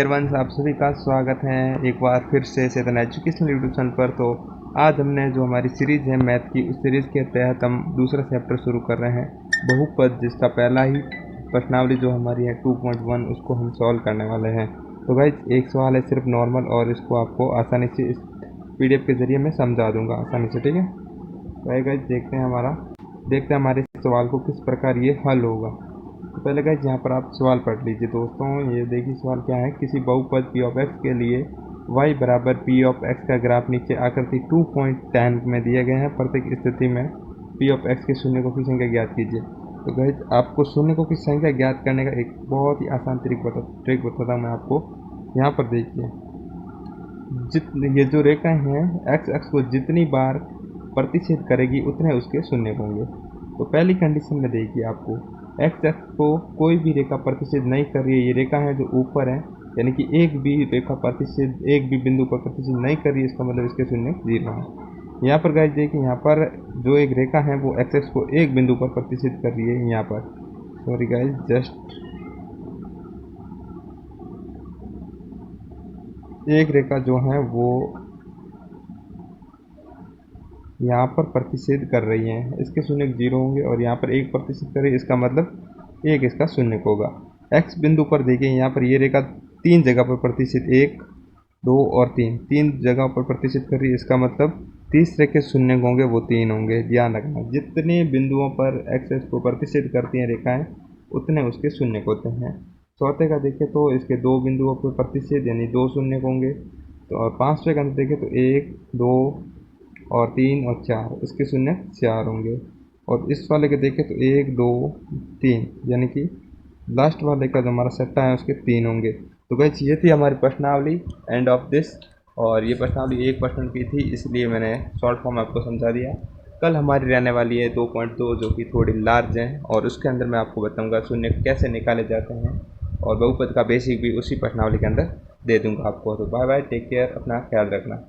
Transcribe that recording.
वंश आप सभी का स्वागत है एक बार फिर से चेतन एजुकेशनल यूट्यूब चैनल पर। तो आज हमने जो हमारी सीरीज़ है मैथ की, उस सीरीज़ के तहत हम दूसरा चैप्टर शुरू कर रहे हैं बहुपद, जिसका पहला ही प्रश्नावली जो हमारी है 2.1 उसको हम सॉल्व करने वाले हैं। तो गाइज एक सवाल है सिर्फ नॉर्मल, और इसको आपको आसानी से इस PDF के ज़रिए मैं समझा दूँगा आसानी से, ठीक है। तो गाइज देखते हैं हमारे सवाल को किस प्रकार ये हल होगा। तो पहले गाइस यहाँ पर आप सवाल पढ़ लीजिए दोस्तों। ये देखिए सवाल क्या है। किसी बहुपद p ऑफ x के लिए y बराबर p ऑफ x का ग्राफ नीचे आकृति 2.10 में दिया गया है। प्रत्येक स्थिति में p ऑफ x के शून्य को की संख्या ज्ञात कीजिए। तो गाइस आपको शून्य को की संख्या ज्ञात करने का एक बहुत ही आसान ट्रिक बताता हूँ मैं आपको। यहाँ पर देखिए, ये जो रेखा हैं x अक्ष को जितनी बार प्रतिच्छेद करेगी उतने उसके शून्य होंगे। तो पहली कंडीशन में देखिए, आपको एक्स अक्ष को कोई भी रेखा प्रतिच्छेद नहीं कर रही है। ये रेखा है जो ऊपर है, यानी कि एक भी बिंदु पर प्रतिच्छेद नहीं कर रही है, इसका मतलब इसके शून्य 0 है। यहाँ पर गाइस देखिए, यहाँ पर जो एक रेखा है वो एक्स अक्ष को एक बिंदु पर प्रतिच्छेद कर रही है। यहाँ पर सॉरी गाइस, जस्ट एक रेखा जो है वो यहाँ पर प्रतिच्छेद कर रही है, इसके शून्य 0 होंगे, और यहाँ पर एक प्रतिच्छेद कर रही है, इसका मतलब एक इसका शून्य होगा। एक्स बिंदु पर देखिए, यहाँ पर ये रेखा 3 जगह पर प्रतिच्छेद 1, 2 और 3 जगह पर प्रतिच्छेद कर रही है, इसका मतलब तीसरे के शून्य होंगे वो 3 होंगे। ध्यान रखना, जितने बिंदुओं पर एक्स को प्रतिच्छेद करती हैं रेखाएं उतने उसके शून्य होते हैं। चौथे का देखें तो इसके 2 बिंदुओं पर प्रतिच्छेद यानी 2 शून्य होंगे। तो और पांचवें का देखें तो 1, 2 और 3 और 4, इसके शून्य 4 होंगे। और इस वाले के देखें तो 1, 2, 3, यानी कि लास्ट वाले का जो हमारा सट्टा है उसके 3 होंगे। तो गाइस ये थी हमारी प्रश्नावली, एंड ऑफ दिस। और ये प्रश्नावली 1 प्रश्न की थी, इसलिए मैंने शॉर्ट फॉर्म आपको समझा दिया। कल हमारी रहने वाली है 2.2, जो कि थोड़ी लार्ज है, और उसके अंदर मैं आपको बताऊंगा शून्य कैसे निकाले जाते हैं, और बहुपद का बेसिक भी उसी प्रश्नावली के अंदर दे दूंगा आपको। तो बाय बाय, टेक केयर, अपना ख्याल रखना।